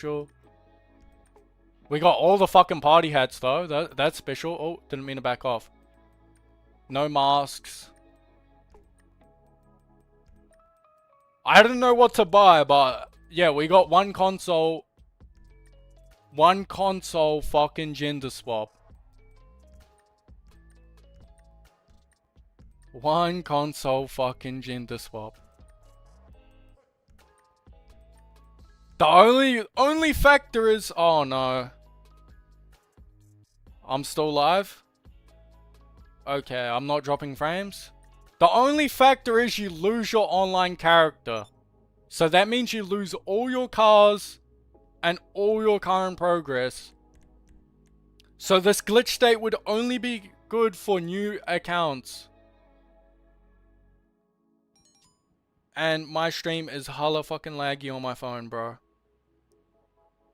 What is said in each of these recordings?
special. We got all the fucking party hats though. That's special. Oh, didn't mean to back off. No masks. I don't know what to buy, but yeah, we got one console. One console fucking gender swap. One console fucking gender swap. The only factor is, oh no. I'm still live. Okay, I'm not dropping frames. The only factor is you lose your online character. So that means you lose all your cars and all your current progress. So this glitch state would only be good for new accounts. And my stream is hella fucking laggy on my phone, bro.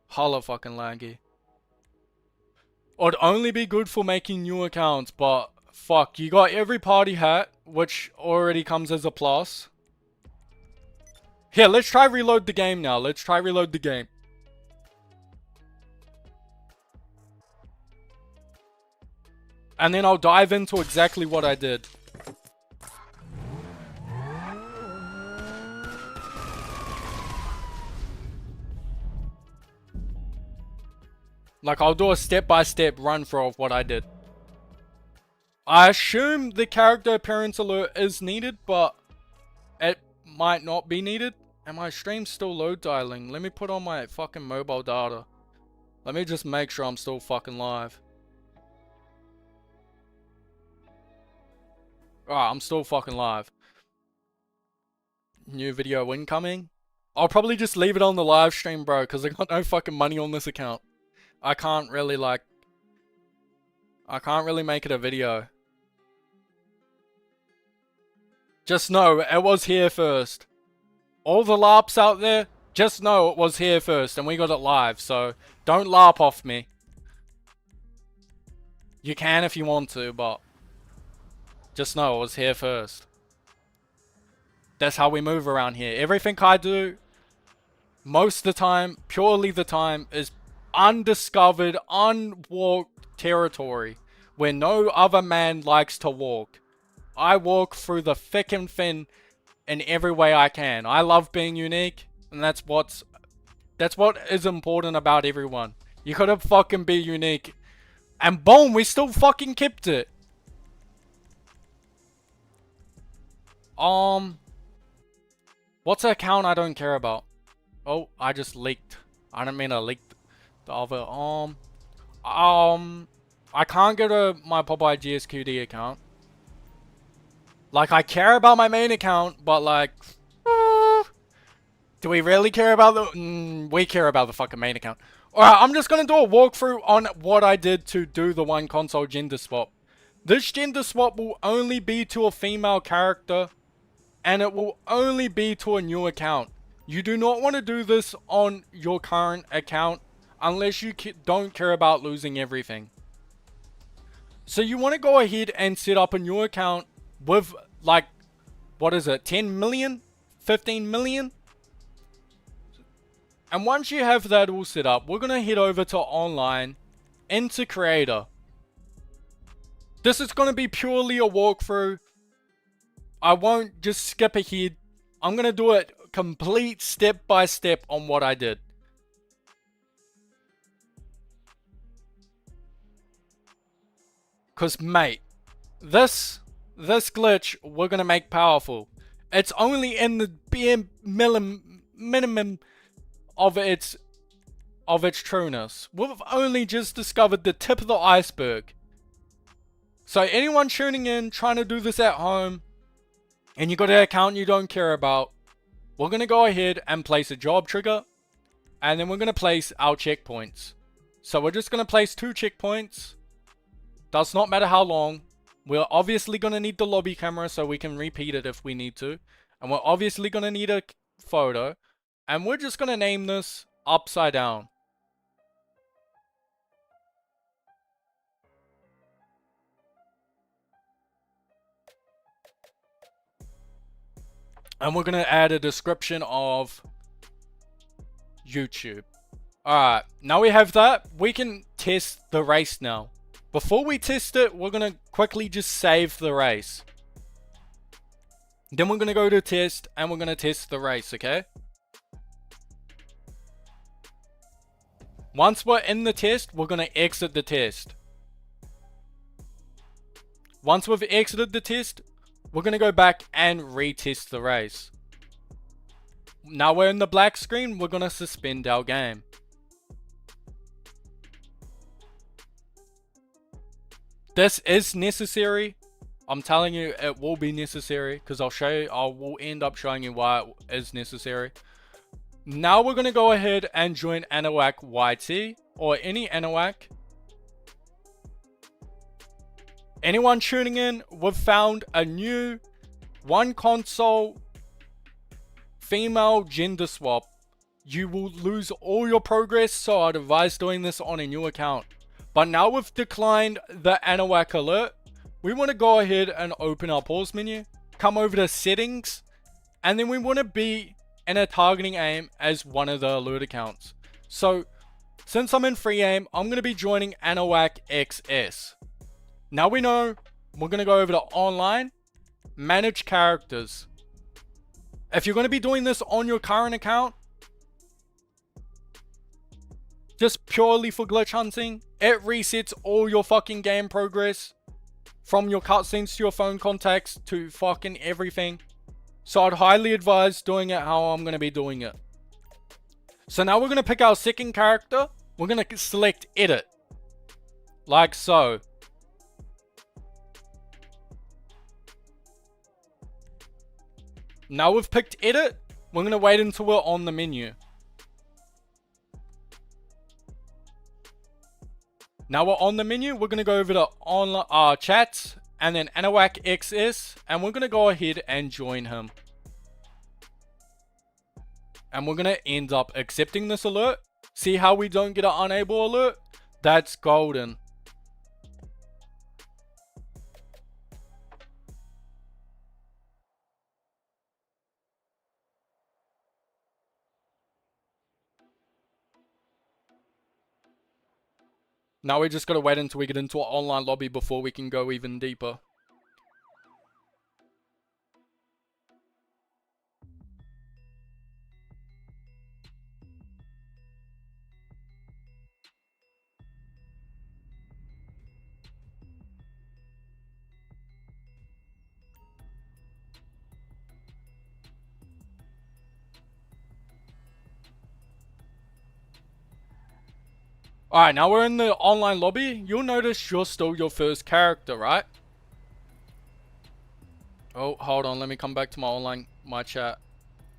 Hella fucking laggy. It'd only be good for making new accounts, but fuck, you got every party hat, which already comes as a plus. Here, let's try reload the game now. Let's try reload the game. And then I'll dive into exactly what I did. Like, I'll do a step-by-step run-through of what I did. I assume the character appearance alert is needed, but it might not be needed. And my stream's still load dialing. Let me put on my fucking mobile data. Let me just make sure I'm still fucking live. Alright, I'm still fucking live. New video incoming. I'll probably just leave it on the live stream, bro, because I got no fucking money on this account. I can't really make it a video. Just know, it was here first. All the LARPs out there, just know it was here first and we got it live, so don't LARP off me. You can if you want to, but just know it was here first. That's how we move around here. Everything I do, most of the time, purely the time, is undiscovered, unwalked territory where no other man likes to walk. I walk through the thick and thin in every way I can. I love being unique, and that's what is important about everyone. You gotta fucking be unique. And boom, we still fucking kept it. What's an account I don't care about? Oh, I just leaked. I don't mean I leaked the other. I can't go to my Popeye GSQD account. Like, I care about my main account, but like, do we really care about the? We care about the fucking main account. Alright, I'm just gonna do a walkthrough on what I did to do the one console gender swap. This gender swap will only be to a female character, and it will only be to a new account. You do not want to do this on your current account unless you don't care about losing everything. So you want to go ahead and set up a new account with, like, what is it, 10 million? 15 million? And once you have that all set up, we're going to head over to online, into creator. This is going to be purely a walkthrough. I won't just skip ahead. I'm going to do it complete step by step on what I did. Because, mate, this glitch we're going to make powerful. It's only in the bare minimum of its trueness. We've only just discovered the tip of the iceberg. So anyone tuning in, trying to do this at home, and you got an account you don't care about, we're going to go ahead and place a job trigger, and then we're going to place our checkpoints. So we're just going to place 2 checkpoints. Does not matter how long. We're obviously going to need the lobby camera so we can repeat it if we need to. And we're obviously going to need a photo. And we're just going to name this Upside Down. And we're going to add a description of YouTube. Alright, now we have that. We can test the race now. Before we test it, we're going to quickly just save the race. Then we're going to go to test and we're going to test the race, okay? Once we're in the test, we're going to exit the test. Once we've exited the test, we're going to go back and retest the race. Now we're in the black screen, we're going to suspend our game. This is necessary. I'm telling you, it will be necessary because I will end up showing you why it is necessary. Now we're going to go ahead and join Anahuac YT or any Anahuac. Anyone tuning in, we've found a new one console female gender swap. You will lose all your progress, so I'd advise doing this on a new account. But now we've declined the Anahuac alert, we want to go ahead and open our pause menu, come over to settings, and then we want to be in a targeting aim as one of the alert accounts. So since I'm in free aim, I'm going to be joining Anahuac XS. Now we know we're going to go over to online, manage characters. If you're going to be doing this on your current account, just purely for glitch hunting, it resets all your fucking game progress from your cutscenes to your phone contacts to fucking everything. So I'd highly advise doing it how I'm going to be doing it. So now we're going to pick our second character. We're going to select edit. Like so. Now we've picked edit. We're going to wait until we're on the menu. Now we're on the menu, we're going to go over to online chats and then Anahuac XS, and we're going to go ahead and join him. And we're going to end up accepting this alert. See how we don't get an unable alert? That's golden. Now we just got to wait until we get into our online lobby before we can go even deeper. Alright, now we're in the online lobby. You'll notice you're still your first character, right? Oh, hold on. Let me come back to my chat.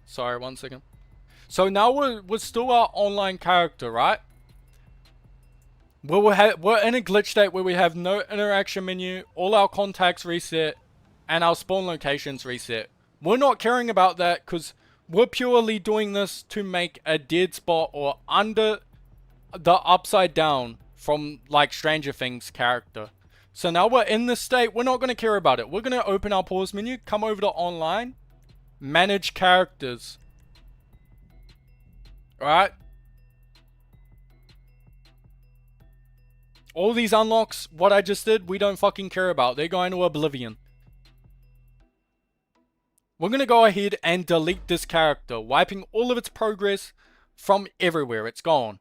Sorry, 1 second. So now we're still our online character, right? We're in a glitch state where we have no interaction menu, all our contacts reset, and our spawn locations reset. We're not caring about that because we're purely doing this to make a dead spot or under the upside down from like Stranger Things character. So now we're in this state, we're not going to care about it. We're going to open our pause menu, come over to online, manage characters. Alright. All these unlocks, what I just did, we don't fucking care about. They're going to oblivion. We're going to go ahead and delete this character, wiping all of its progress from everywhere. It's gone.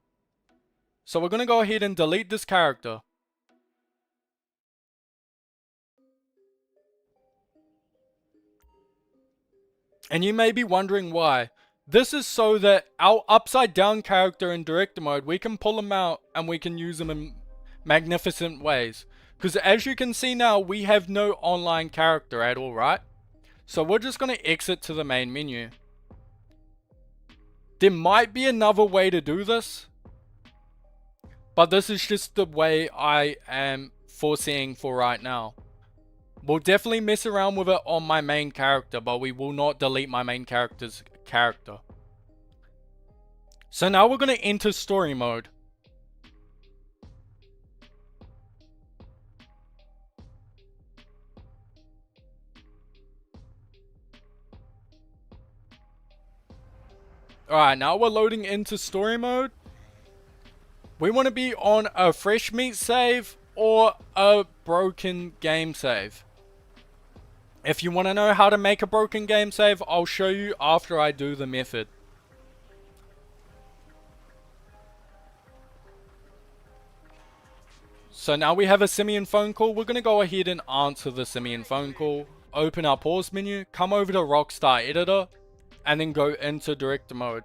So we're going to go ahead and delete this character. And you may be wondering why. This is so that our upside down character in director mode, we can pull them out and we can use them in magnificent ways. Because as you can see now, we have no online character at all, right? So we're just going to exit to the main menu. There might be another way to do this, but this is just the way I am foreseeing for right now. We'll definitely mess around with it on my main character, but we will not delete my main character's character. So now we're going to enter story mode. Alright, now we're loading into story mode. We want to be on a fresh meat save or a broken game save. If you want to know how to make a broken game save, I'll show you after I do the method. So now we have a Simian phone call. We're going to go ahead and answer the Simian phone call. Open our pause menu, come over to Rockstar Editor, and then go into director mode.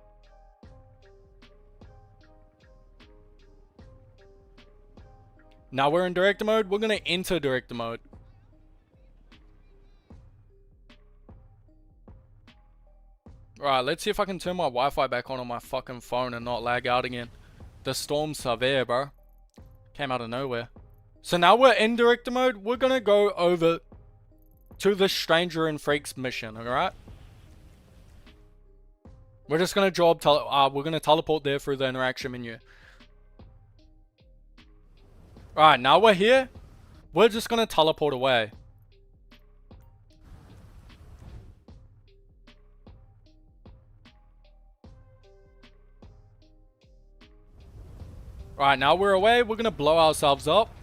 Now we're in director mode, we're going to enter director mode. Alright, let's see if I can turn my Wi-Fi back on my fucking phone and not lag out again. The storm's severe, bro. Came out of nowhere. So now we're in director mode, we're going to go over to the Stranger and Freaks mission, alright? We're just going to we're going to teleport there through the interaction menu. Alright, now we're here. We're just going to teleport away. Alright, now we're away. We're going to blow ourselves up.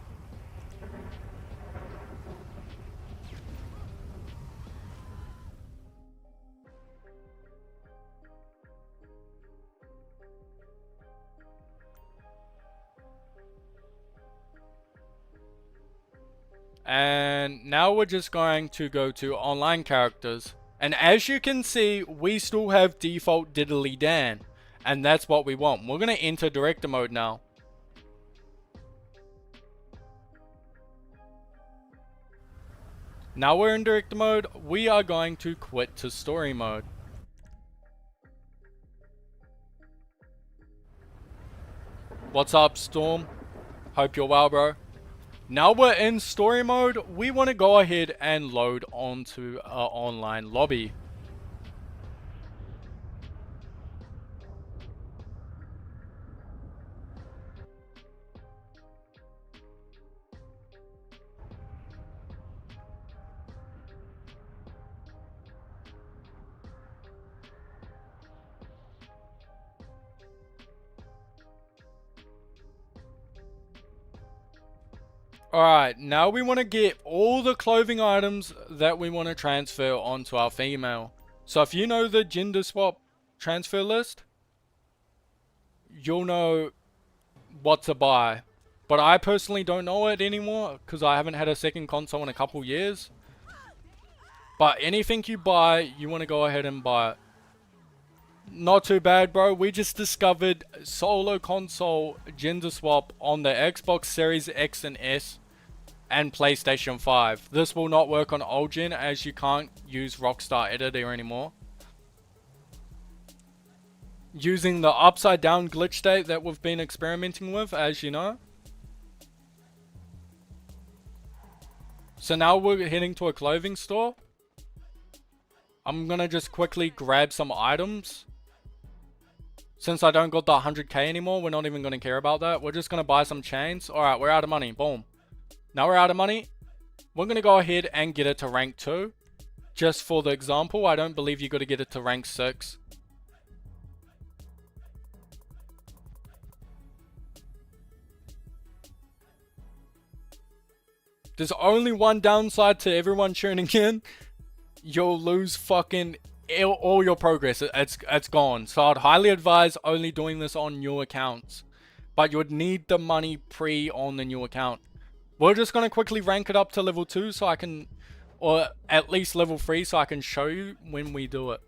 And now we're just going to go to online characters. And as you can see, we still have default Diddly Dan. And that's what we want. We're going to enter director mode now. Now we're in director mode. We are going to quit to story mode. What's up, Storm? Hope you're well, bro. Now we're in story mode, we want to go ahead and load onto our online lobby. Alright, now we want to get all the clothing items that we want to transfer onto our female. So if you know the gender swap transfer list, you'll know what to buy. But I personally don't know it anymore because I haven't had a second console in a couple years. But anything you buy, you want to go ahead and buy it. Not too bad, bro. We just discovered solo console gender swap on the Xbox Series X and S and PlayStation 5. This will not work on old gen as you can't use Rockstar Editor anymore. Using the upside down glitch state that we've been experimenting with, as you know. So now we're heading to a clothing store. I'm gonna just quickly grab some items. Since I don't got the 100k anymore, we're not even gonna care about that. We're just gonna buy some chains. Alright, we're out of money. Boom. Now we're out of money. We're going to go ahead and get it to rank 2. Just for the example, I don't believe you got to get it to rank 6. There's only one downside to everyone tuning in. You'll lose fucking all your progress. It's gone. So I'd highly advise only doing this on new accounts. But you would need the money on the new account. We're just going to quickly rank it up to level 2 so I can, or at least level 3 so I can show you when we do it.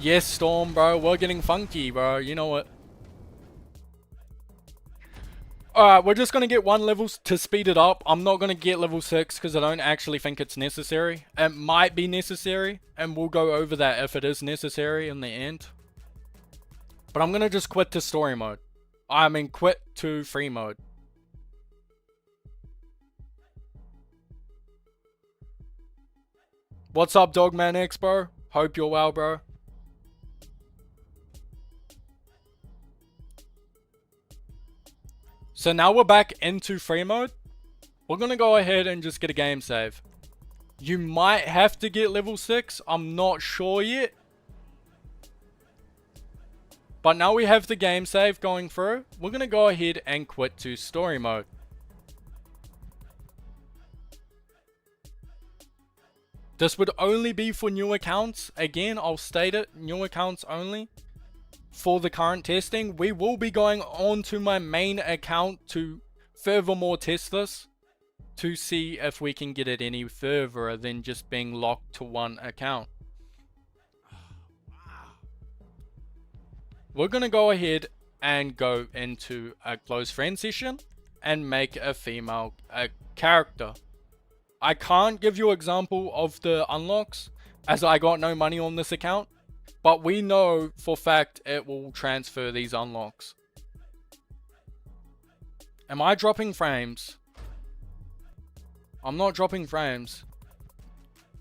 Yes, Storm, bro. We're getting funky, bro. You know it. Alright, we're just going to get one level to speed it up. I'm not going to get level 6 because I don't actually think it's necessary. It might be necessary, and we'll go over that if it is necessary in the end. But I'm going to just quit to story mode. I mean, quit to free mode. What's up, Dogman X, bro? Hope you're well, bro. So now we're back into free mode. We're going to go ahead and just get a game save. You might have to get level 6. I'm not sure yet. But now we have the game save going through. We're going to go ahead and quit to story mode. This would only be for new accounts. Again, I'll state it, new accounts only. For the current testing, we will be going on to my main account to furthermore test this, to see if we can get it any further than just being locked to one account. We're going to go ahead and go into a close friend session and make a female character. I can't give you an example of the unlocks as I got no money on this account, but we know for fact it will transfer these unlocks. Am I dropping frames? I'm not dropping frames.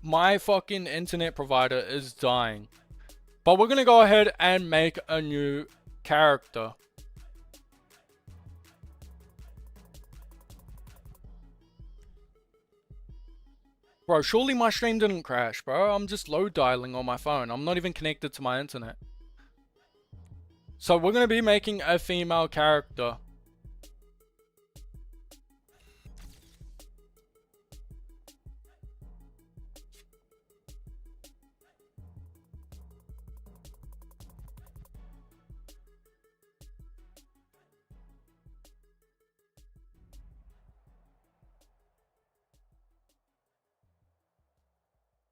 My fucking internet provider is dying. But we're going to go ahead and make a new character. Bro, surely my stream didn't crash, bro. I'm just load dialing on my phone. I'm not even connected to my internet. So we're going to be making a female character.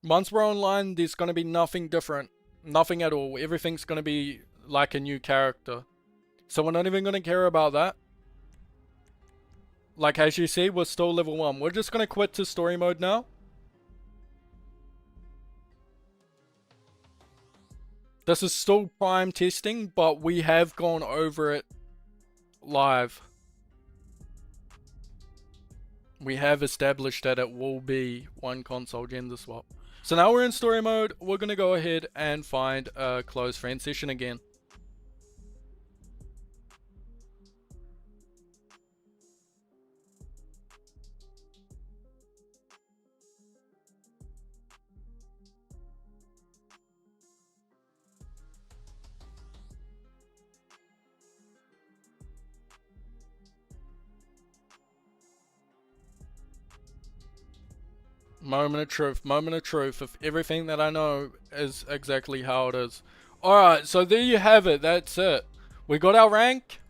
Once we're online, there's going to be nothing different. Nothing at all. Everything's going to be like a new character. So we're not even going to care about that. Like as you see, we're still level 1. We're just going to quit to story mode now. This is still prime testing, but we have gone over it live. We have established that it will be one console gender swap. So now we're in story mode. We're going to go ahead and find a close friend session again. Moment of truth of everything that I know is exactly how it is. Alright, so there you have it, that's it. We got our rank,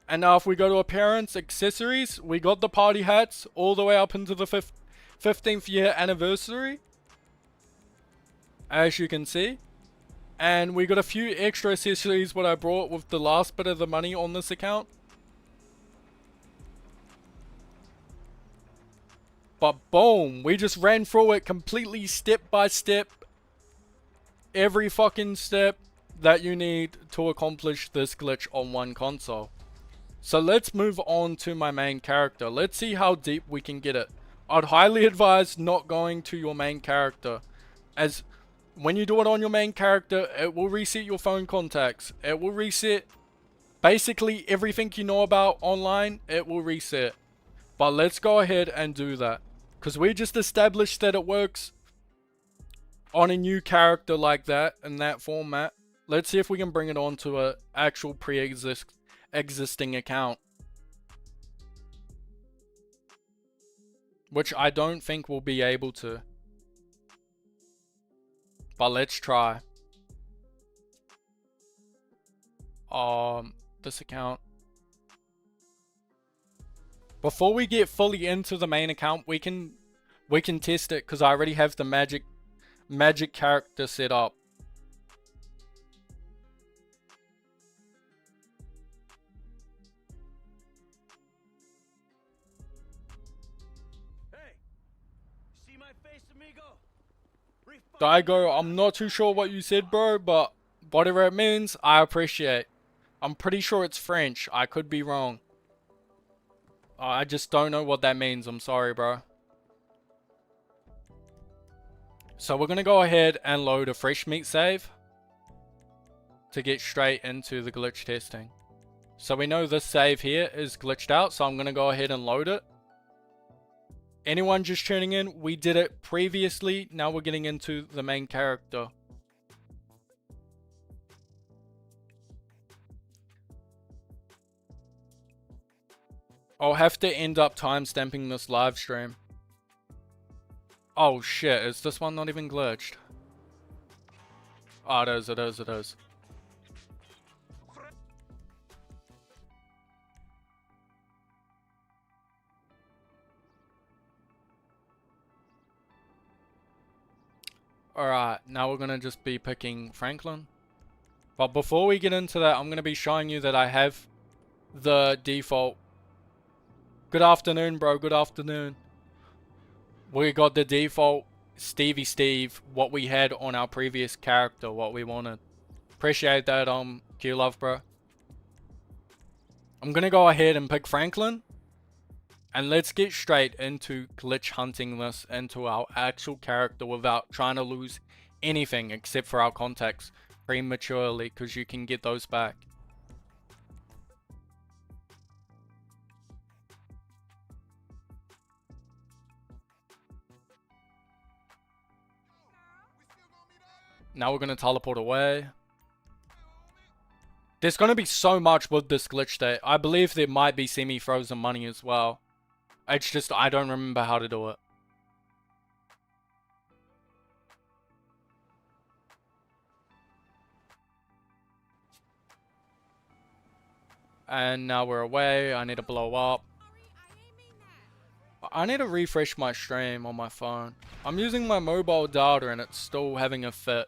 and now if we go to appearance, accessories, we got the party hats all the way up into the 15th year anniversary, as you can see. And we got a few extra accessories what I brought with the last bit of the money on this account. But boom, we just ran through it completely step by step. Every fucking step that you need to accomplish this glitch on one console. So let's move on to my main character. Let's see how deep we can get it. I'd highly advise not going to your main character, as when you do it on your main character, it will reset your phone contacts. It will reset basically everything you know about online. It will reset. But let's go ahead and do that, because we just established that it works on a new character like that, in that format. Let's see if we can bring it onto an actual existing account. Which I don't think we'll be able to. But let's try. This account. Before we get fully into the main account, we can test it, because I already have the magic character set up. Hey, see my face, amigo? Daigo, I'm not too sure what you said, bro, but whatever it means, I appreciate. I'm pretty sure it's French. I could be wrong. I just don't know what that means. I'm sorry, bro. So we're going to go ahead and load a fresh meat save to get straight into the glitch testing. So we know this save here is glitched out, so I'm going to go ahead and load it. Anyone just tuning in, we did it previously. Now we're getting into the main character. I'll have to end up timestamping this live stream. Oh shit, is this one not even glitched? Oh, it is, it is, it is. Alright, now we're gonna just be picking Franklin. But before we get into that, I'm gonna be showing you that I have the default. Good afternoon, bro, good afternoon. We got the default Stevie Steve, what we had on our previous character, what we wanted. Appreciate that, Q-Love, bro. I'm gonna go ahead and pick Franklin. And let's get straight into glitch hunting this into our actual character without trying to lose anything except for our contacts prematurely, because you can get those back. Now we're going to teleport away. There's going to be so much with this glitch that I believe there might be semi-frozen money as well. It's just I don't remember how to do it. And now we're away. I need to blow up. I need to refresh my stream on my phone. I'm using my mobile data and it's still having a fit.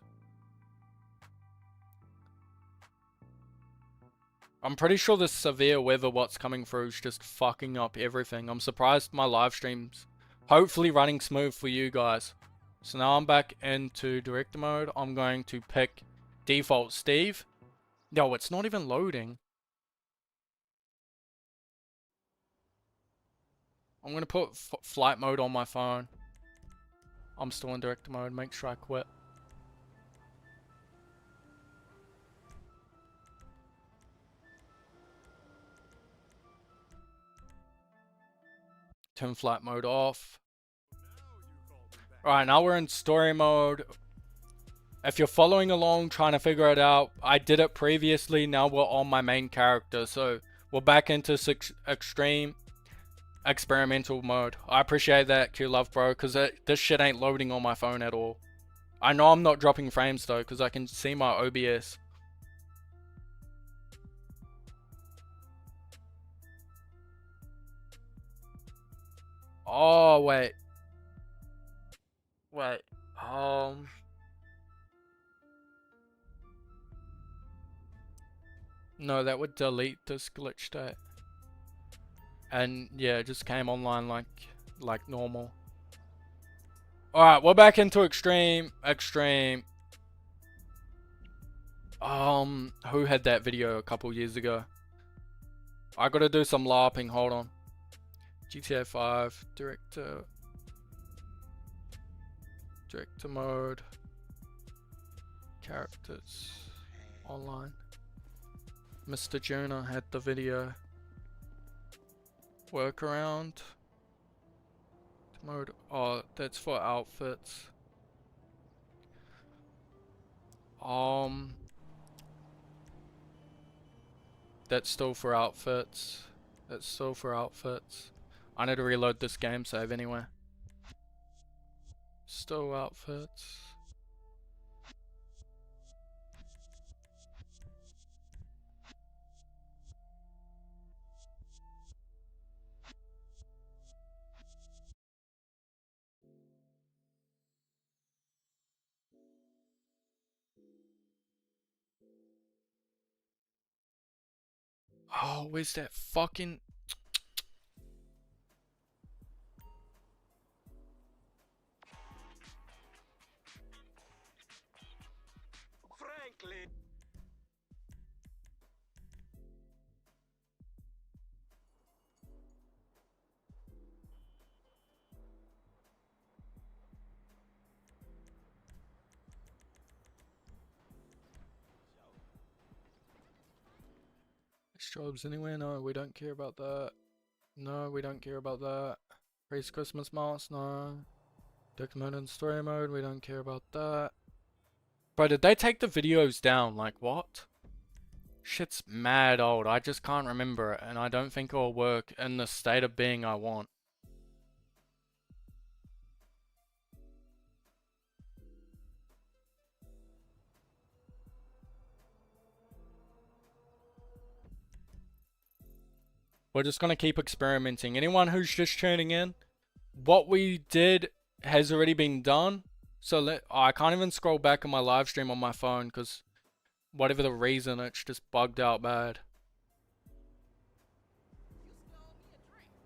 I'm pretty sure this severe weather what's coming through is just fucking up everything. I'm surprised my live stream's hopefully running smooth for you guys. So now I'm back into director mode. I'm going to pick default Steve. No, it's not even loading. I'm going to put flight mode on my phone. I'm still in director mode. Make sure I quit. Turn flight mode off. Alright, now we're in story mode. If you're following along, trying to figure it out, I did it previously. Now we're on my main character. So we're back into extreme experimental mode. I appreciate that, Q-Love, bro, because this shit ain't loading on my phone at all. I know I'm not dropping frames though, because I can see my OBS. Oh, wait. Wait. No, that would delete this glitch state. And yeah, it just came online like normal. Alright, we're back into extreme. Who had that video a couple years ago? I gotta do some LARPing, hold on. GTA 5, director mode, characters, online. Mr. Jonah had the video. Workaround. Mode, oh, that's for outfits. That's still for outfits. I need to reload this game save anyway. Still outfits. Oh, where's that fucking... Frankly. Jobs anywhere? No, we don't care about that. No, we don't care about that. Race Christmas mask? No. Document in story mode? We don't care about that. Bro, did they take the videos down? Like, what? Shit's mad old. I just can't remember it, and I don't think it'll work in the state of being I want. We're just gonna keep experimenting. Anyone who's just tuning in, what we did has already been done. So I can't even scroll back on my live stream on my phone because whatever the reason, it's just bugged out bad.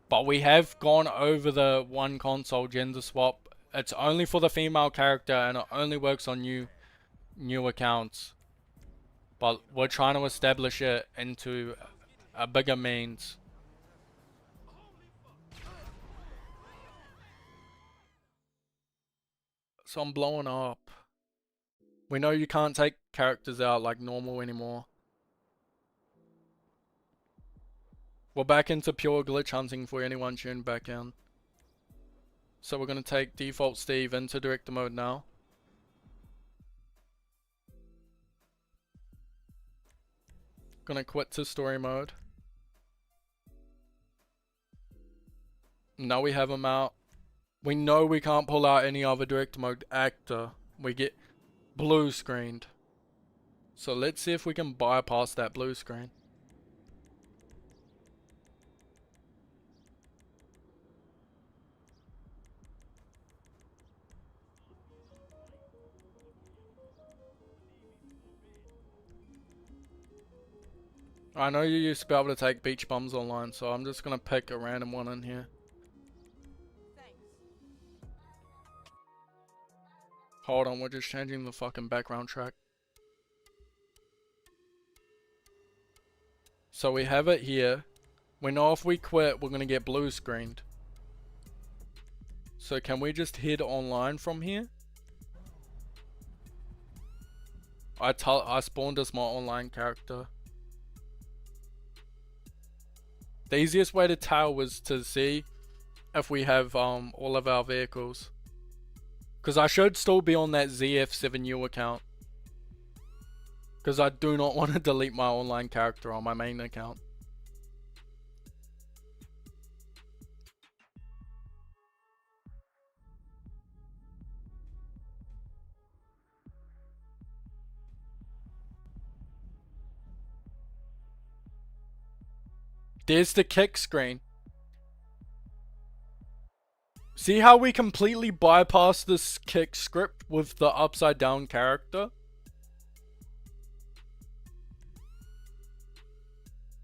But we have gone over the one console gender swap. It's only for the female character and it only works on new accounts. But we're trying to establish it into a bigger means. So I'm blowing up. We know you can't take characters out like normal anymore. We're back into pure glitch hunting for anyone tuned back in. So we're going to take default Steve into director mode now. Gonna quit to story mode. Now we have him out. We know we can't pull out any other director mode actor. We get blue screened. So let's see if we can bypass that blue screen. I know you used to be able to take beach bums online, so I'm just gonna pick a random one in here. Hold on, we're just changing the fucking background track. So we have it here. We know if we quit, we're gonna get blue screened. So can we just head online from here? I spawned as my online character. The easiest way to tell was to see if we have all of our vehicles. Because I should still be on that ZF7U account. Because I do not want to delete my online character on my main account. There's the kick screen. See how we completely bypass this kick script with the upside down character?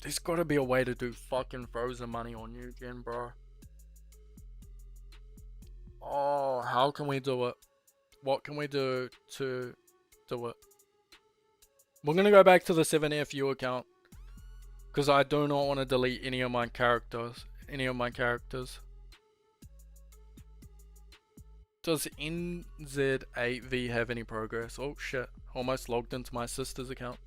There's gotta be a way to do fucking frozen money on you again, bro. Oh, how can we do it? What can we do to do it? We're gonna go back to the 7FU account. Because I do not want to delete any of my characters. Does NZ8V have any progress? Oh shit. Almost logged into my sister's account.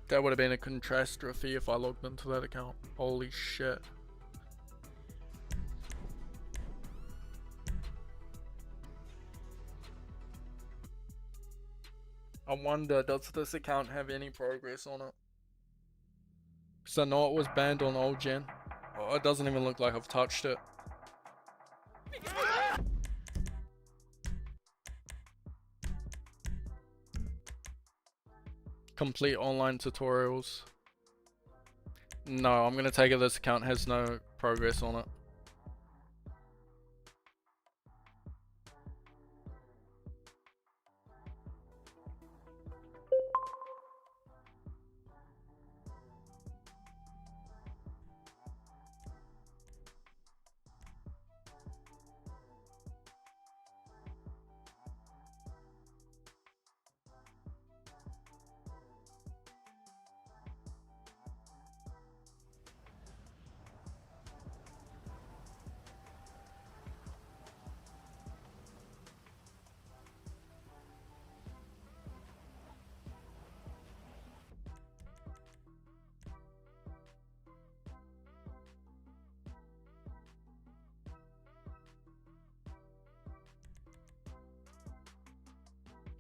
That would have been a catastrophe if I logged into that account. Holy shit. I wonder, does this account have any progress on it? Because I know it was banned on old gen. Oh, it doesn't even look like I've touched it. Complete online tutorials. No, I'm gonna take it this account has no progress on it.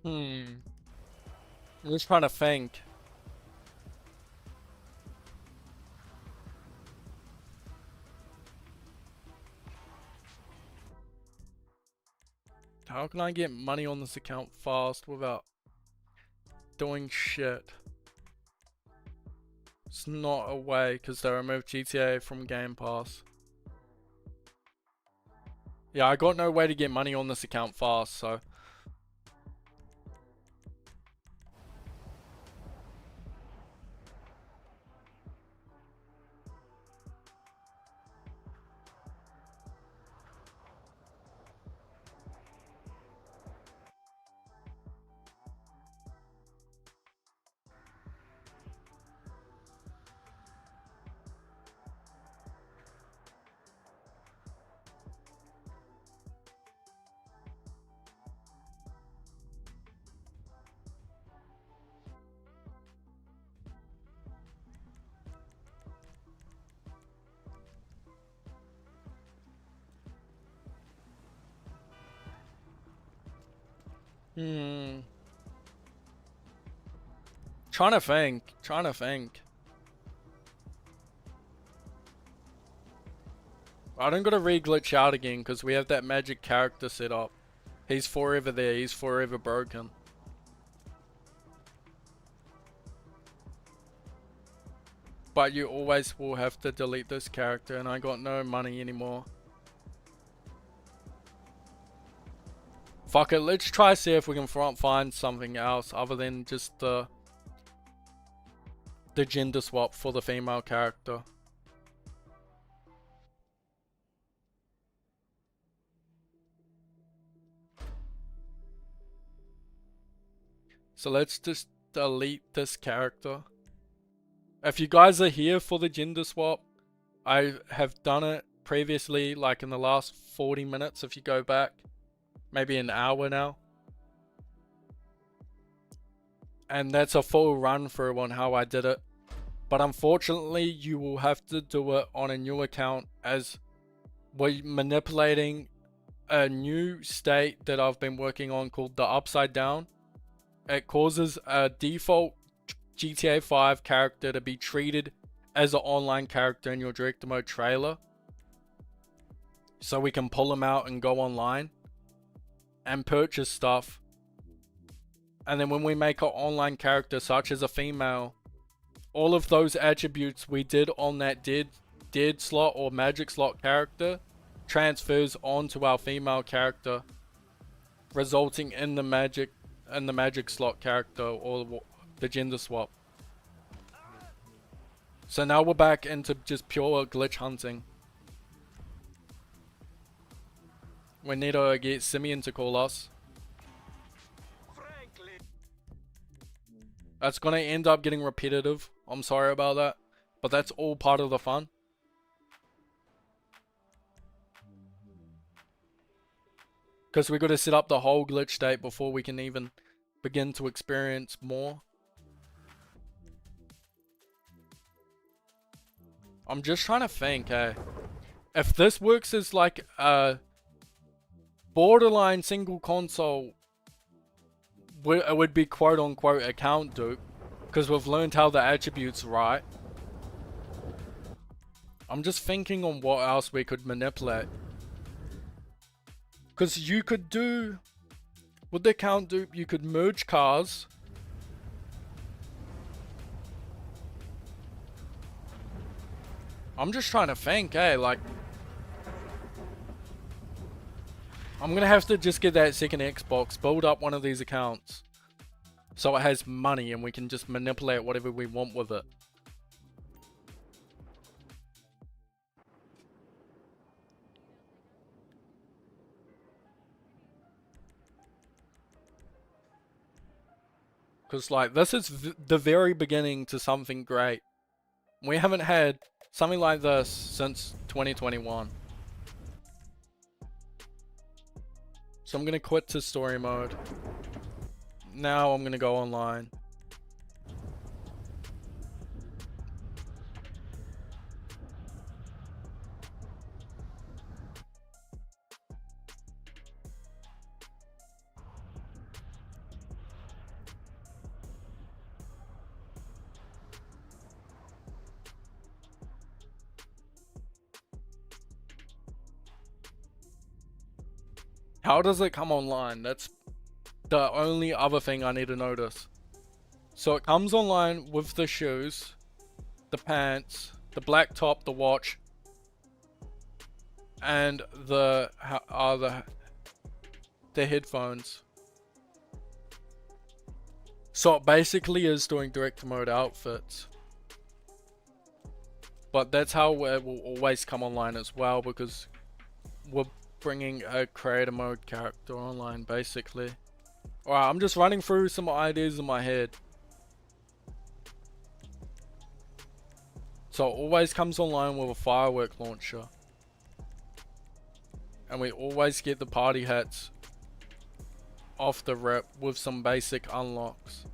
I'm just trying to think. How can I get money on this account fast without doing shit? It's not a way because they removed GTA from Game Pass. Yeah, I got no way to get money on this account fast, so. Trying to think. I don't gotta re-glitch out again because we have that magic character set up. He's forever there, he's forever broken. But you always will have to delete this character and I got no money anymore. Fuck it, let's try see if we can find something else other than just the gender swap for the female character. So let's just delete this character. If you guys are here for the gender swap, I have done it previously, like in the last 40 minutes if you go back. Maybe an hour now. And that's a full run through on how I did it. But unfortunately, you will have to do it on a new account as we're manipulating a new state that I've been working on called the Upside Down. It causes a default GTA 5 character to be treated as an online character in your direct mode trailer. So we can pull them out and go online and purchase stuff. And then when we make an online character such as a female, all of those attributes we did on that dead slot or magic slot character transfers onto our female character, resulting in the magic slot character or the gender swap. So now we're back into just pure glitch hunting. We need to get Simeon to call us. That's gonna end up getting repetitive. I'm sorry about that. But that's all part of the fun. Because we gotta set up the whole glitch state before we can even begin to experience more. I'm just trying to think, eh? If this works as like a borderline single console, it would be quote unquote account dupe. Because we've learned how the attributes right. I'm just thinking on what else we could manipulate. Because you could do, with the account dupe, you could merge cars. I'm just trying to think, eh? Like, I'm gonna have to just get that second Xbox, build up one of these accounts. So it has money and we can just manipulate whatever we want with it. Because, like, this is the very beginning to something great. We haven't had something like this since 2021. So I'm going to quit to story mode. Now I'm going to go online. How does it come online? That's the only other thing I need to notice. So it comes online with the shoes, the pants, the black top, the watch, and the headphones. So it basically is doing direct mode outfits. But that's how it will always come online as well, because we're bringing a creator mode character online basically. Alright, I'm just running through some ideas in my head. So it always comes online with a firework launcher. And we always get the party hats off the rip with some basic unlocks.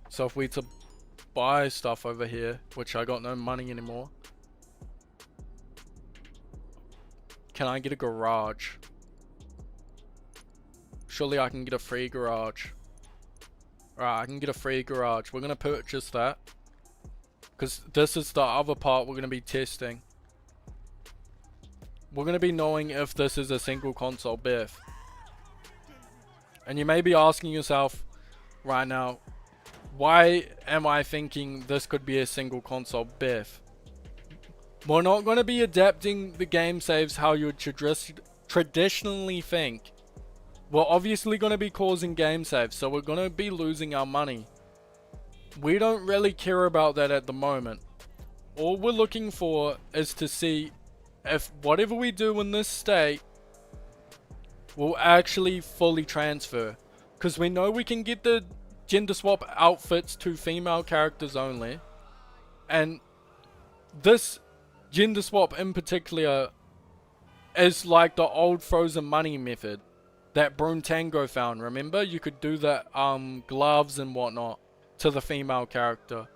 So if we to buy stuff over here, which I got no money anymore. Can I get a garage? Surely I can get a free garage. Alright, I can get a free garage. We're gonna purchase that, because this is the other part we're gonna be testing. We're gonna be knowing if this is a single console BIF. And you may be asking yourself right now, why am I thinking this could be a single console BIF? We're not going to be adapting the game saves how you would traditionally think. We're obviously going to be causing game saves, so we're going to be losing our money. We don't really care about that at the moment. All we're looking for is to see if whatever we do in this state will actually fully transfer. Because we know we can get the gender swap outfits to female characters only. And this gender swap in particular is like the old frozen money method that Brune Tango found. Remember, you could do the gloves and whatnot to the female character.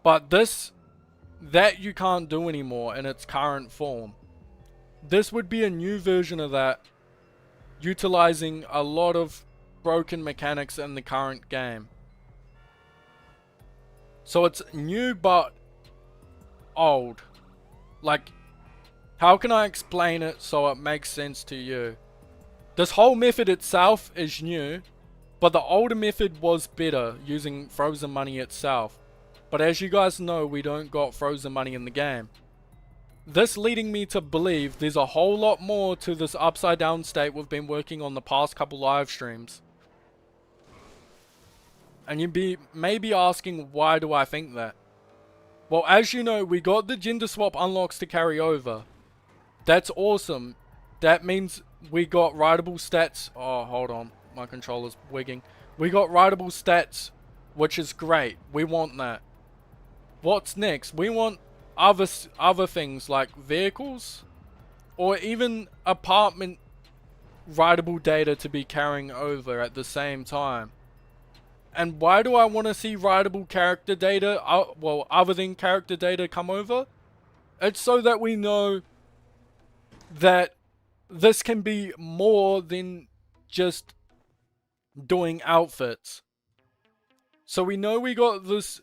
But that you can't do anymore in its current form. This would be a new version of that, utilizing a lot of broken mechanics in the current game. So it's new but old. Like, how can I explain it so it makes sense to you? This whole method itself is new, but the older method was better, using frozen money itself. But as you guys know, we don't got frozen money in the game. This leading me to believe there's a whole lot more to this upside down state we've been working on the past couple live streams. And you may be asking, why do I think that? Well, as you know, we got the gender swap unlocks to carry over. That's awesome. That means we got writable stats. Oh, hold on. My controller's wigging. We got writable stats, which is great. We want that. What's next? We want other things like vehicles or even apartment writable data to be carrying over at the same time. And why do I want to see writable character data, well, other than character data come over? It's so that we know that this can be more than just doing outfits. So we know we got this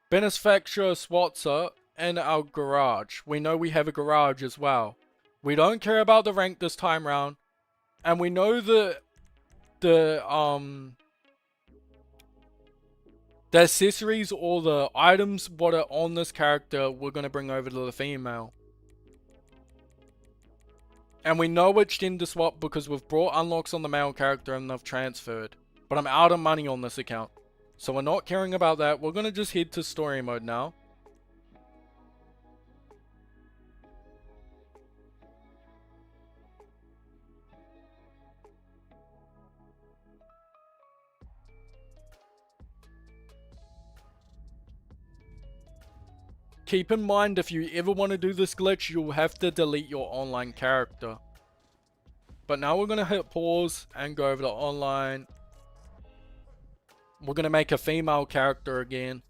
Benefactor Swatzer in our garage. We know we have a garage as well. We don't care about the rank this time round. And we know the accessories or the items what are on this character we're going to bring over to the female. And we know which gender swap because we've brought unlocks on the male character and they've transferred. But I'm out of money on this account, so we're not caring about that. We're going to just head to story mode now. Keep in mind, if you ever want to do this glitch, you'll have to delete your online character. But now we're going to hit pause and go over to online. We're going to make a female character again.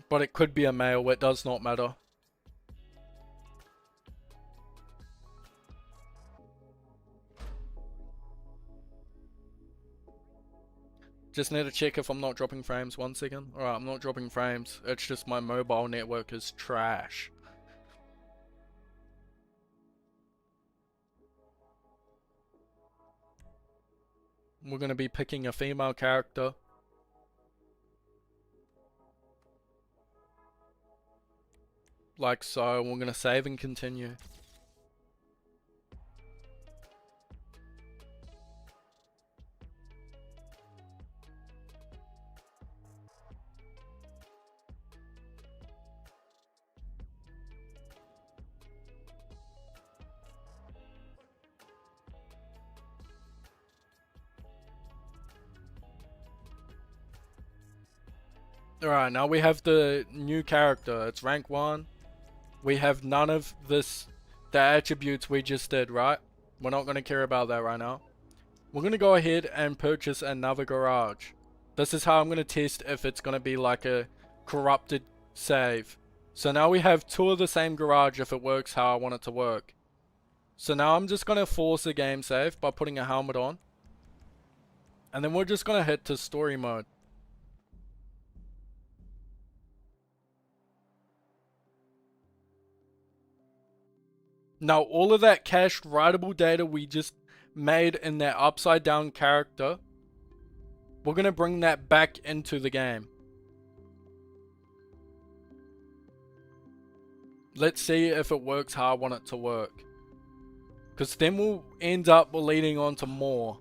But it could be a male, it does not matter. Just need to check if I'm not dropping frames. 1 second. Alright, I'm not dropping frames. It's just my mobile network is trash. We're gonna be picking a female character. Like so. We're gonna save and continue. Alright, now we have the new character. It's rank 1. We have none of the attributes we just did, right? We're not going to care about that right now. We're going to go ahead and purchase another garage. This is how I'm going to test if it's going to be like a corrupted save. So now we have 2 of the same garage if it works how I want it to work. So now I'm just going to force a game save by putting a helmet on. And then we're just going to hit to story mode. Now all of that cached writable data we just made in that upside down character, we're going to bring that back into the game. Let's see if it works how I want it to work. Because then we'll end up leading on to more.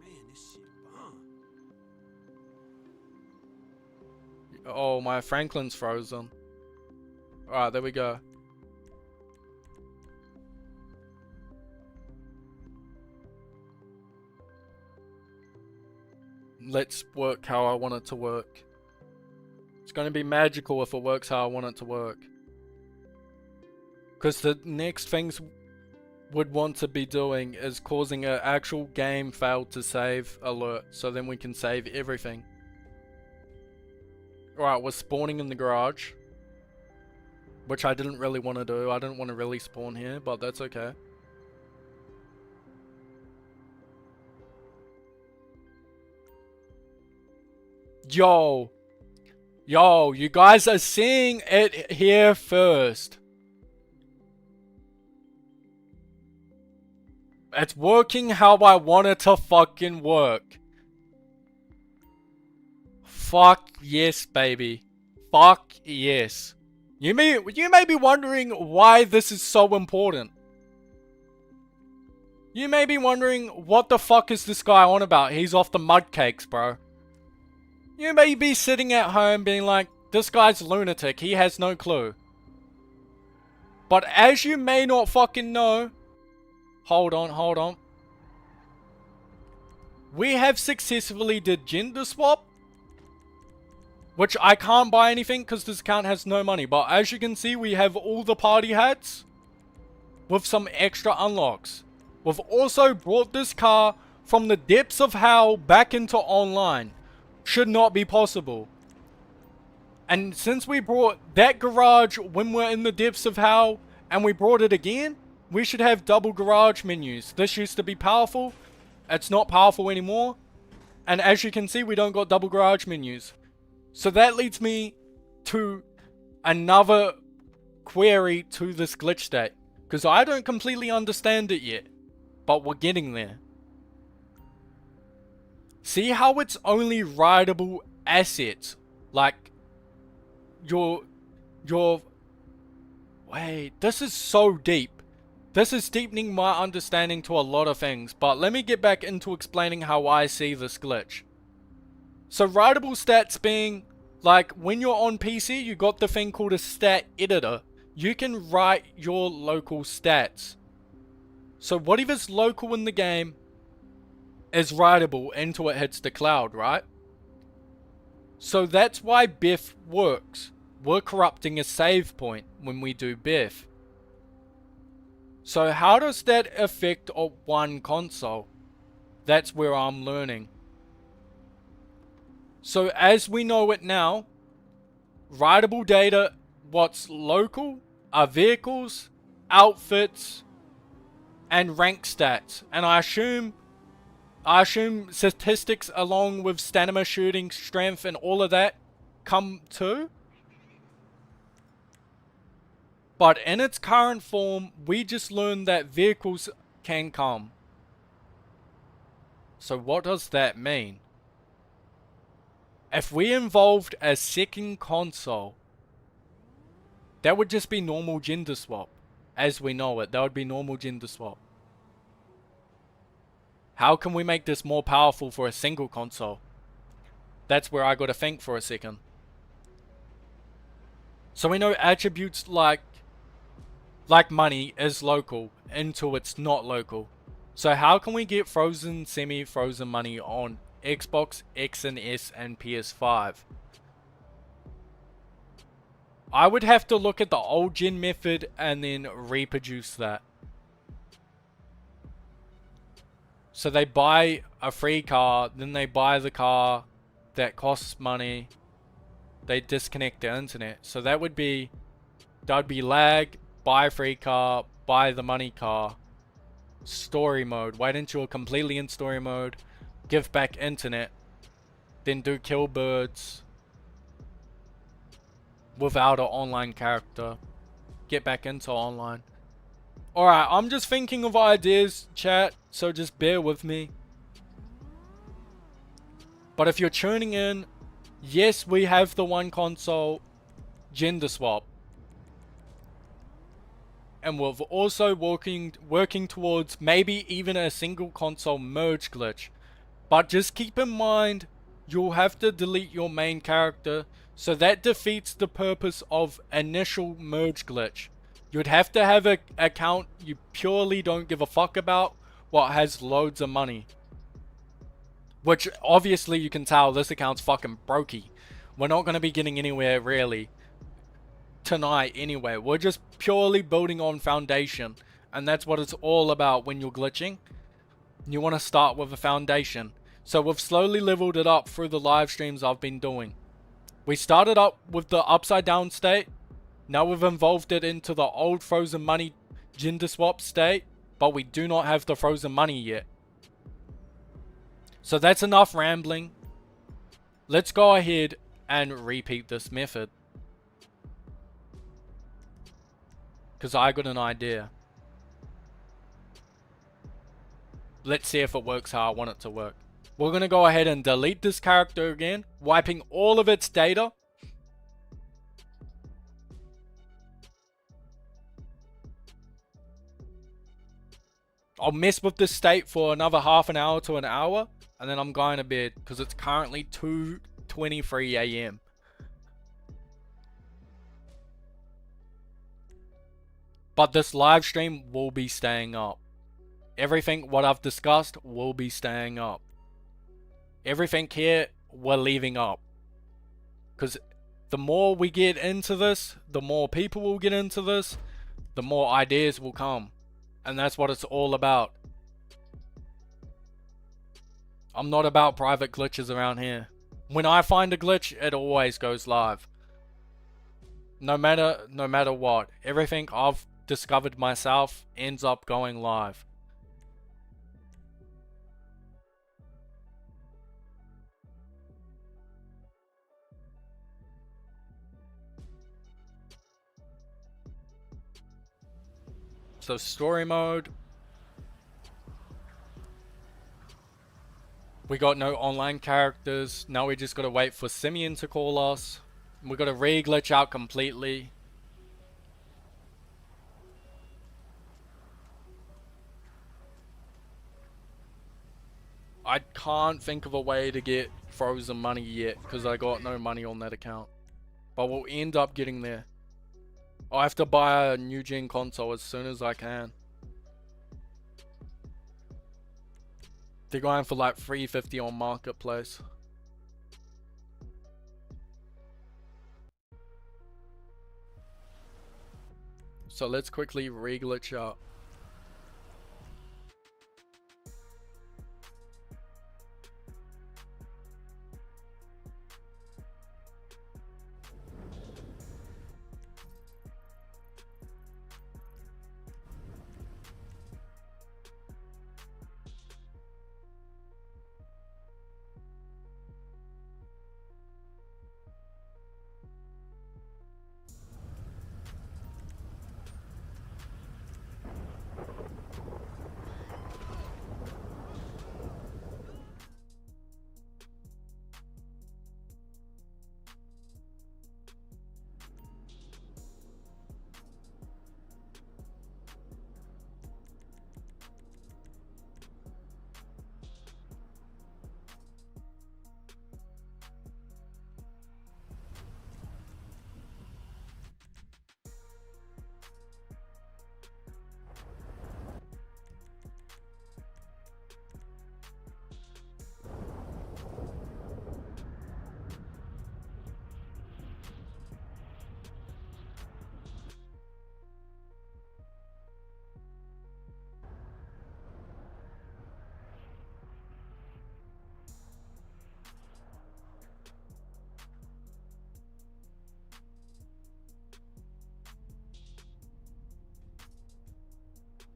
Oh, my Franklin's frozen. Alright, there we go. Let's work how I want it to work. It's going to be magical if it works how I want it to work. Because the next things would want to be doing is causing an actual game fail to save alert. So then we can save everything. Alright, we're spawning in the garage. Which I didn't really want to do. I didn't want to really spawn here, but that's okay. Yo, you guys are seeing it here first. It's working how I want it to fucking work. Fuck yes, baby. Fuck yes. You may be wondering why this is so important. You may be wondering what the fuck is this guy on about? He's off the mud cakes, bro. You may be sitting at home being like, this guy's lunatic, he has no clue. But as you may not fucking know, hold on. We have successfully did gender swap. Which I can't buy anything because this account has no money. But as you can see, we have all the party hats with some extra unlocks. We've also brought this car from the depths of hell back into online. Should not be possible. And since we brought that garage when we're in the depths of hell and we brought it again, we should have double garage menus. This used to be powerful. It's not powerful anymore. And as you can see, we don't got double garage menus. So that leads me to another query to this glitch state. Because I don't completely understand it yet. But we're getting there. See how it's only rideable assets? Like, wait, this is so deep. This is deepening my understanding to a lot of things. But let me get back into explaining how I see this glitch. So rideable stats being, like, when you're on PC, you got the thing called a stat editor. You can write your local stats. So whatever's local in the game is writable until it hits the cloud, right? So that's why BIF works. We're corrupting a save point when we do BIF. So how does that affect one console? That's where I'm learning. So as we know it now, writable data, what's local are vehicles, outfits, and rank stats. And I assume I assume statistics along with stamina, shooting, strength, and all of that come too. But in its current form, we just learned that vehicles can come. So what does that mean? If we involved a second console, that would just be normal gender swap. As we know it, that would be normal gender swap. How can we make this more powerful for a single console? That's where I gotta think for a second. So we know attributes like money is local until it's not local. So how can we get frozen, semi-frozen money on Xbox, X and S and PS5? I would have to look at the old gen method and then reproduce that. So they buy a free car, then they buy the car that costs money. They disconnect the internet. So that would be lag, buy free car, buy the money car. Story mode, wait until you're completely in story mode, give back internet, then do kill birds without an online character, get back into online. Alright, I'm just thinking of ideas, chat, so just bear with me. But if you're tuning in, yes, we have the one console gender swap. And we're also working towards maybe even a single console merge glitch. But just keep in mind, you'll have to delete your main character, so that defeats the purpose of initial merge glitch. You'd have to have an account you purely don't give a fuck about, what has loads of money. Which obviously you can tell this account's fucking brokey. We're not going to be getting anywhere really tonight anyway. We're just purely building on foundation, and that's what it's all about when you're glitching. You want to start with a foundation. So we've slowly leveled it up through the live streams I've been doing. We started up with the upside down state. Now we've evolved it into the old frozen money gender swap state, but we do not have the frozen money yet. So that's enough rambling. Let's go ahead and repeat this method, because I got an idea. Let's see if it works how I want it to work. We're going to go ahead and delete this character again, wiping all of its data. I'll mess with this state for another half an hour to an hour, and then I'm going to bed because it's currently 2:23 AM. But this live stream will be staying up. Everything what I've discussed will be staying up. Everything here we're leaving up. Because the more we get into this, the more people will get into this, the more ideas will come. And that's what it's all about. I'm not about private glitches around here. When I find a glitch, it always goes live. No matter what. Everything I've discovered myself ends up going live. So story mode. We got no online characters. Now we just gotta wait for Simeon to call us. We gotta re-glitch out completely. I can't think of a way to get frozen money yet because I got no money on that account. But we'll end up getting there. I have to buy a new gen console as soon as I can. They're going for like $350 on marketplace. So let's quickly re-glitch out.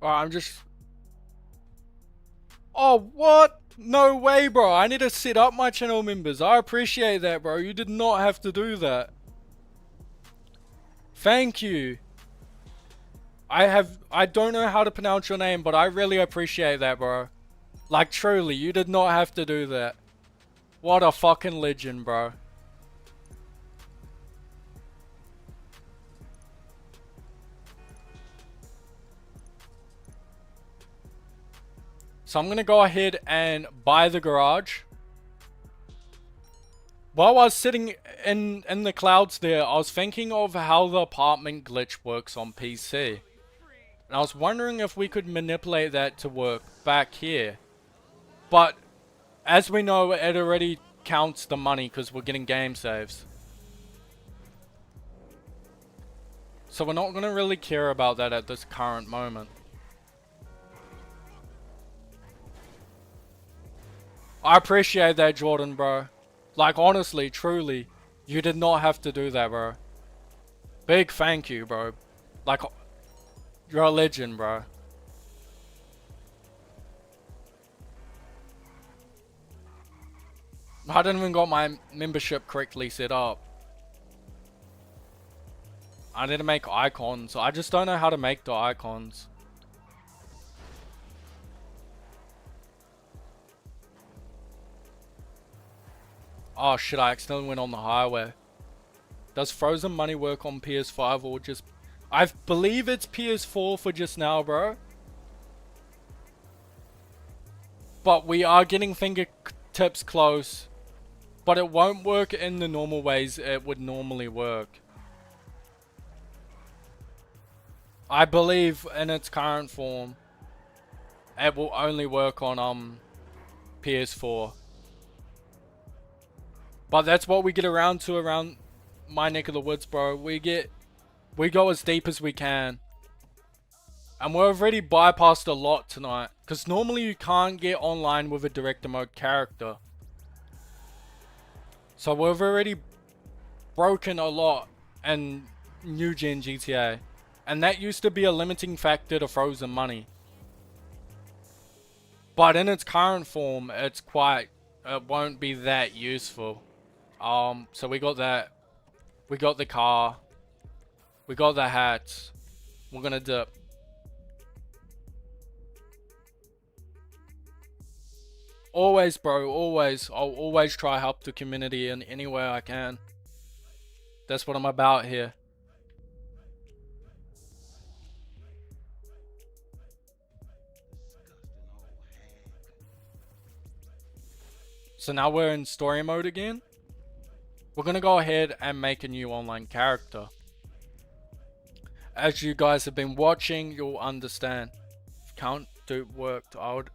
Alright, I'm just... Oh, what? No way, bro. I need to set up my channel members. I appreciate that, bro. You did not have to do that. Thank you. I don't know how to pronounce your name, but I really appreciate that, bro. Like, truly, you did not have to do that. What a fucking legend, bro. So I'm gonna go ahead and buy the garage. While I was sitting in the clouds there, I was thinking of how the apartment glitch works on PC. And I was wondering if we could manipulate that to work back here. But, as we know, it already counts the money because we're getting game saves. So we're not going to really care about that at this current moment. I appreciate that, Jordan, bro. Like, honestly, truly, you did not have to do that, bro. Big thank you, bro. Like, you're a legend, bro. I didn't even got my membership correctly set up. I need to make icons. I just don't know how to make the icons. Oh shit, I accidentally went on the highway. Does frozen money work on PS5 or just... I believe it's PS4 for just now, bro. But we are getting fingertips close. But it won't work in the normal ways it would normally work. I believe in its current form, it will only work on PS4. But that's what we get around to around my neck of the woods, bro. We go as deep as we can. And we've already bypassed a lot tonight. Because normally you can't get online with a director mode character. So we've already broken a lot in new gen GTA. And that used to be a limiting factor to frozen money. But in its current form, it won't be that useful. So we got that. We got the car. We got the hats. We're gonna dip. Always, bro, always. I'll always try help the community in any way I can. That's what I'm about here. So now we're in story mode again. We're gonna go ahead and make a new online character. As you guys have been watching, you'll understand. If count dupe worked, I would...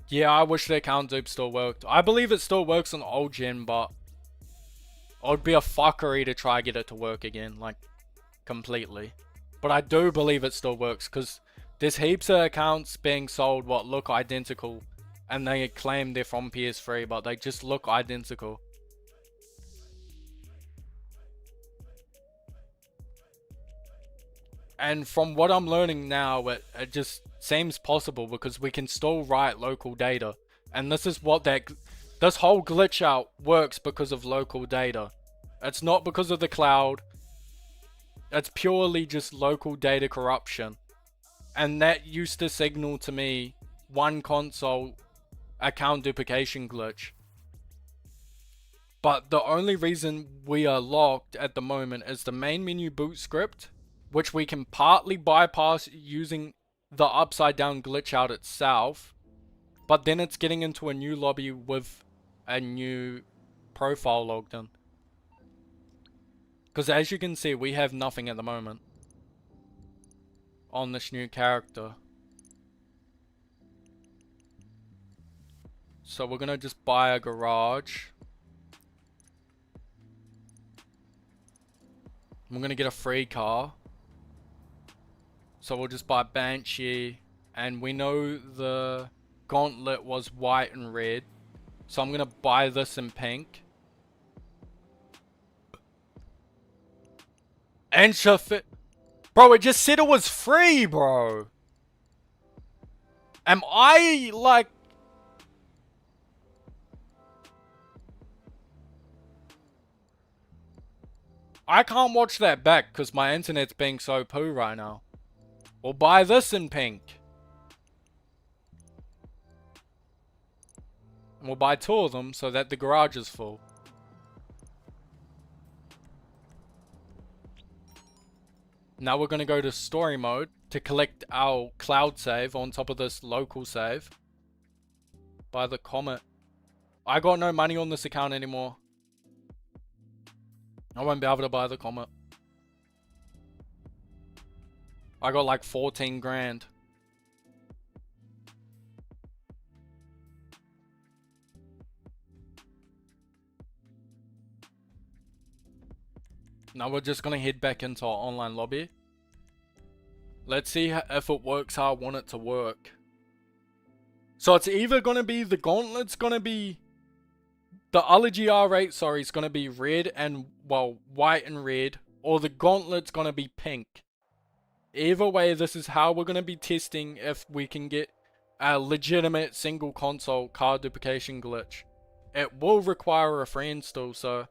Yeah, I wish the count dupe still worked. I believe it still works on old gen, but it would be a fuckery to try get it to work again, like, completely. But I do believe it still works, because there's heaps of accounts being sold what look identical, and they claim they're from PS3, but they just look identical. And from what I'm learning now, it just seems possible because we can still write local data. And this is what this whole glitch out works because of local data. It's not because of the cloud. It's purely just local data corruption. And that used to signal to me one console account duplication glitch. But the only reason we are locked at the moment is the main menu boot script, which we can partly bypass using the upside down glitch out itself, but then it's getting into a new lobby with a new profile logged in. Because as you can see, we have nothing at the moment on this new character. So we're gonna just buy a garage. I'm gonna get a free car. So we'll just buy Banshee, and we know the gauntlet was white and red, so I'm gonna buy this in pink. And bro, it just said it was free, bro. Am I like... I can't watch that back because my internet's being so poo right now. We'll buy this in pink. And we'll buy 2 of them so that the garage is full. Now we're going to go to story mode to collect our cloud save on top of this local save. Buy the comet. I got no money on this account anymore. I won't be able to buy the comet. I got like 14 grand. Now we're just gonna head back into our online lobby. Let's see if it works how I want it to work. So it's either gonna be the gauntlet's gonna be... The allergy R rate, sorry, is gonna be red and, well, white and red. Or the gauntlet's gonna be pink. Either way, this is how we're gonna be testing if we can get a legitimate single console card duplication glitch. It will require a free install, so...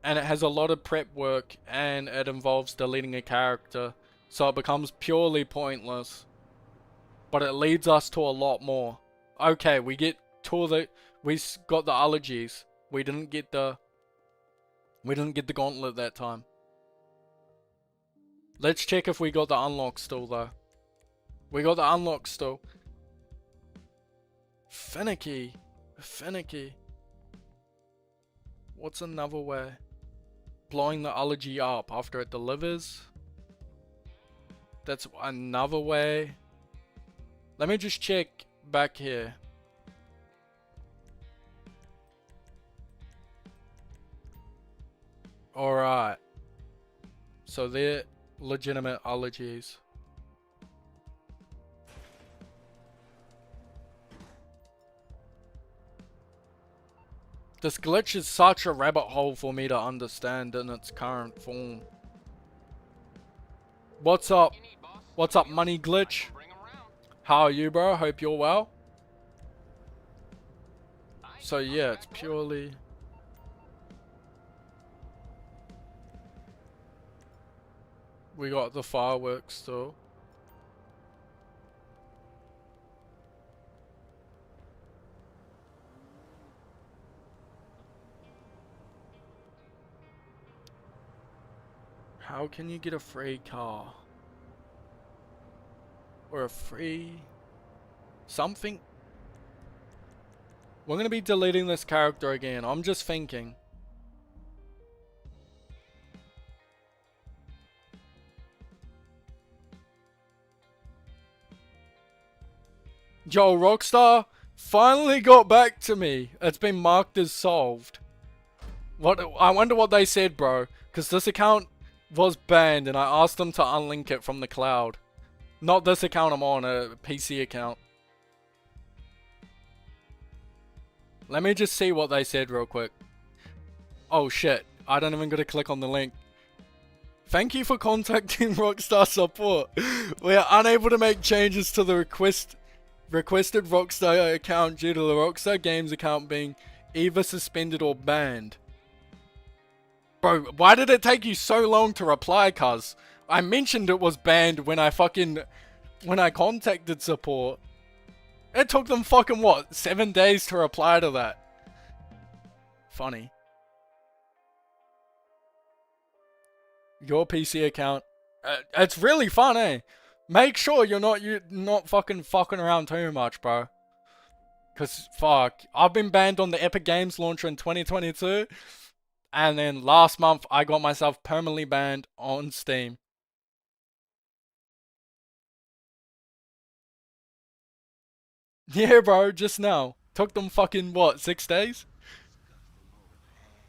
And it has a lot of prep work, and it involves deleting a character, so it becomes purely pointless. But it leads us to a lot more. Okay, we get we got the allergies. We didn't get the gauntlet that time. Let's check if we got the unlock still though. We got the unlock still. Finicky. What's another way? Blowing the allergy up after it delivers. That's another way. Let me just check back here. Alright. So they're legitimate allergies. This glitch is such a rabbit hole for me to understand in its current form. What's up? What's up, money glitch? How are you, bro? Hope you're well. So yeah, it's purely... We got the fireworks still. How can you get a free car? Or a free... something? We're gonna be deleting this character again. I'm just thinking. Yo, Rockstar finally got back to me. It's been marked as solved. What? I wonder what they said, bro. Because this account was banned and I asked them to unlink it from the cloud. Not this account I'm on, a PC account. Let me just see what they said real quick. Oh shit, I don't even gotta click on the link. Thank you for contacting Rockstar support. We are unable to make changes to the requested Rockstar account due to the Rockstar Games account being either suspended or banned. Bro, why did it take you so long to reply, cuz? I mentioned it was banned when I contacted support. It took them fucking what, 7 days to reply to that. Funny. Your PC account. It's really fun, eh? Make sure you're not fucking around too much, bro. Cause fuck, I've been banned on the Epic Games launcher in 2022, and then last month I got myself permanently banned on Steam. Yeah, bro, just now. Took them fucking what, 6 days?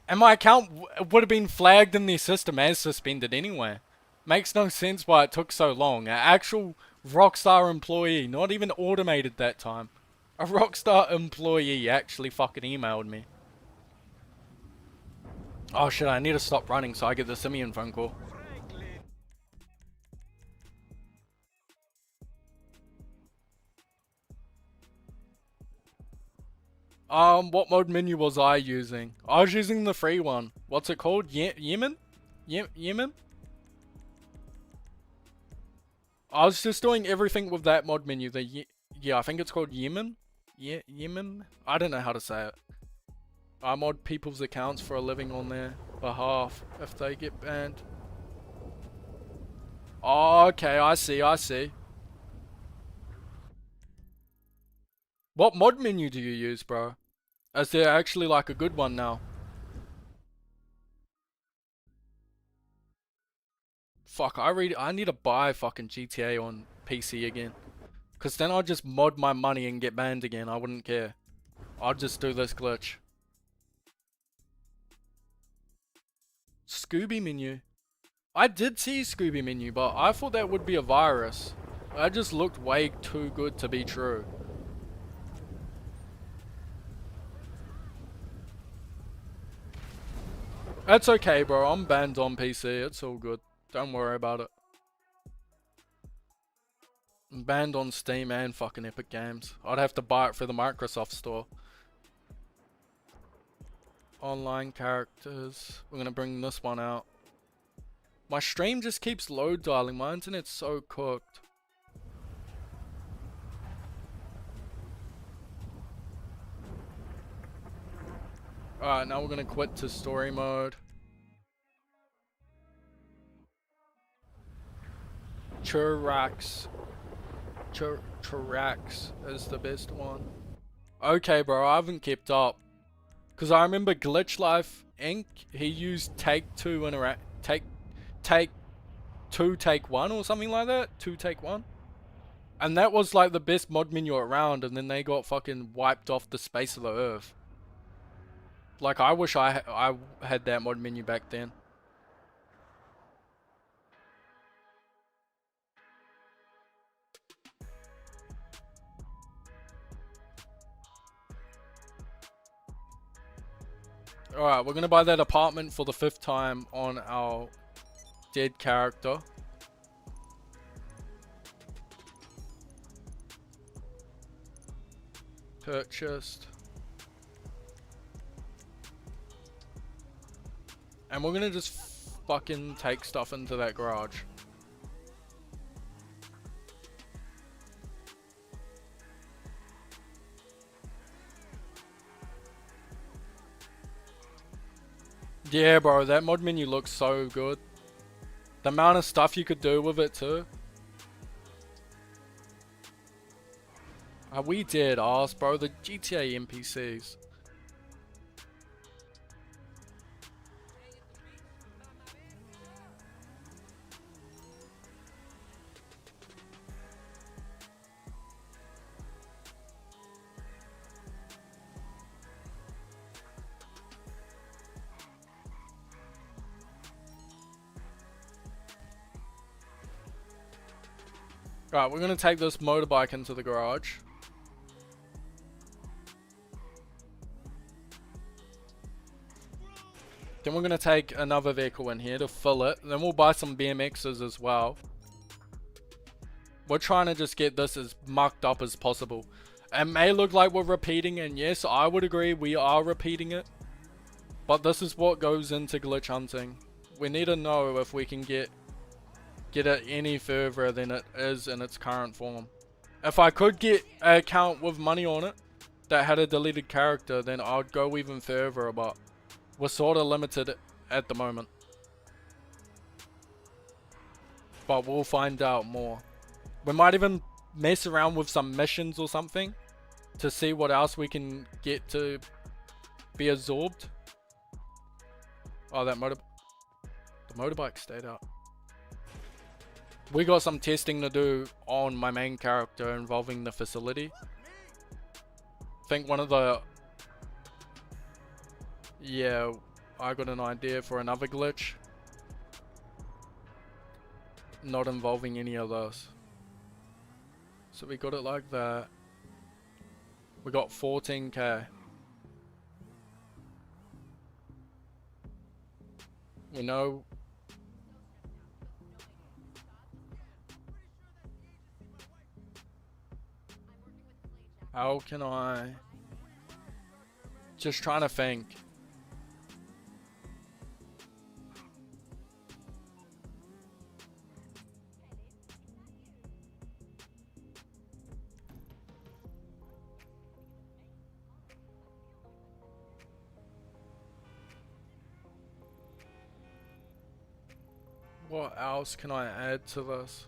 And my account would have been flagged in their system as suspended anyway. Makes no sense why it took so long. An actual Rockstar employee, not even automated that time. A Rockstar employee actually fucking emailed me. Oh shit, I need to stop running so I get the Simeon phone call. What mod menu was I using? I was using the free one. What's it called? Yemen? Yemen? I was just doing everything with that mod menu. Yeah, I think it's called Yemen. Yemen? I don't know how to say it. I mod people's accounts for a living on their behalf if they get banned. Oh, okay, I see. What mod menu do you use, bro? Is there actually like a good one now? Fuck, I need to buy fucking GTA on PC again. Cause then I'll just mod my money and get banned again. I wouldn't care. I'll just do this glitch. Scooby menu. I did see Scooby menu, but I thought that would be a virus. That just looked way too good to be true. That's okay, bro. I'm banned on PC. It's all good. Don't worry about it. I'm banned on Steam and fucking Epic Games. I'd have to buy it for the Microsoft store. Online characters. We're gonna bring this one out. My stream just keeps load dialing. My internet's so cooked. Alright, now we're gonna quit to story mode. Churax is the best one. Okay, bro, I haven't kept up. Cause I remember Glitch Life Inc. He used take two take one or something like that. Two take one. And that was like the best mod menu around, and then they got fucking wiped off the space of the earth. Like, I wish I had that mod menu back then. Alright, we're gonna buy that apartment for the 5th time on our dead character. Purchased. And we're gonna just fucking take stuff into that garage. Yeah, bro, that mod menu looks so good. The amount of stuff you could do with it too. Are we dead ass, bro? The GTA NPCs. Right, we're gonna take this motorbike into the garage. Then we're gonna take another vehicle in here to fill it. Then we'll buy some BMXs as well. We're trying to just get this as mucked up as possible. It may look like we're repeating, and yes, I would agree we are repeating it. But this is what goes into glitch hunting. We need to know if we can get it any further than it is in its current form. If I could get an account with money on it that had a deleted character, then I'd go even further, but we're sort of limited at the moment. But we'll find out more. We might even mess around with some missions or something to see what else we can get to be absorbed. Oh, the motorbike stayed out. We got some testing to do on my main character involving the facility. I think one of the... Yeah, I got an idea for another glitch. Not involving any of those. So we got it like that. We got 14k. We know... How can I... Just trying to think. What else can I add to this?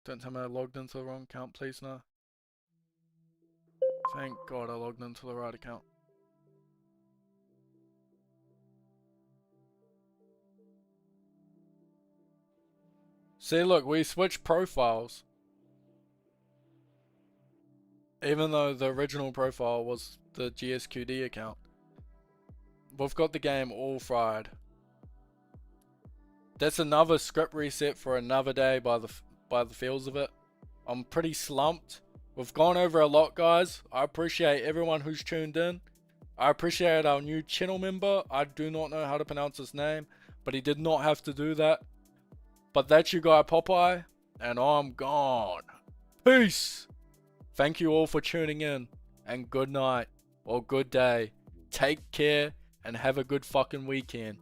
Don't tell me I logged into the wrong account, please, no. Thank God I logged into the right account. See, look, we switched profiles. Even though the original profile was the GSQD account. We've got the game all fried. That's another script reset for another day by the feels of it. I'm pretty slumped. We've gone over a lot, guys. I appreciate everyone who's tuned in. I appreciate our new channel member. I do not know how to pronounce his name, but he did not have to do that. But that's your guy Popeye, and I'm gone. Peace. Thank you all for tuning in, and good night or good day. Take care and have a good fucking weekend.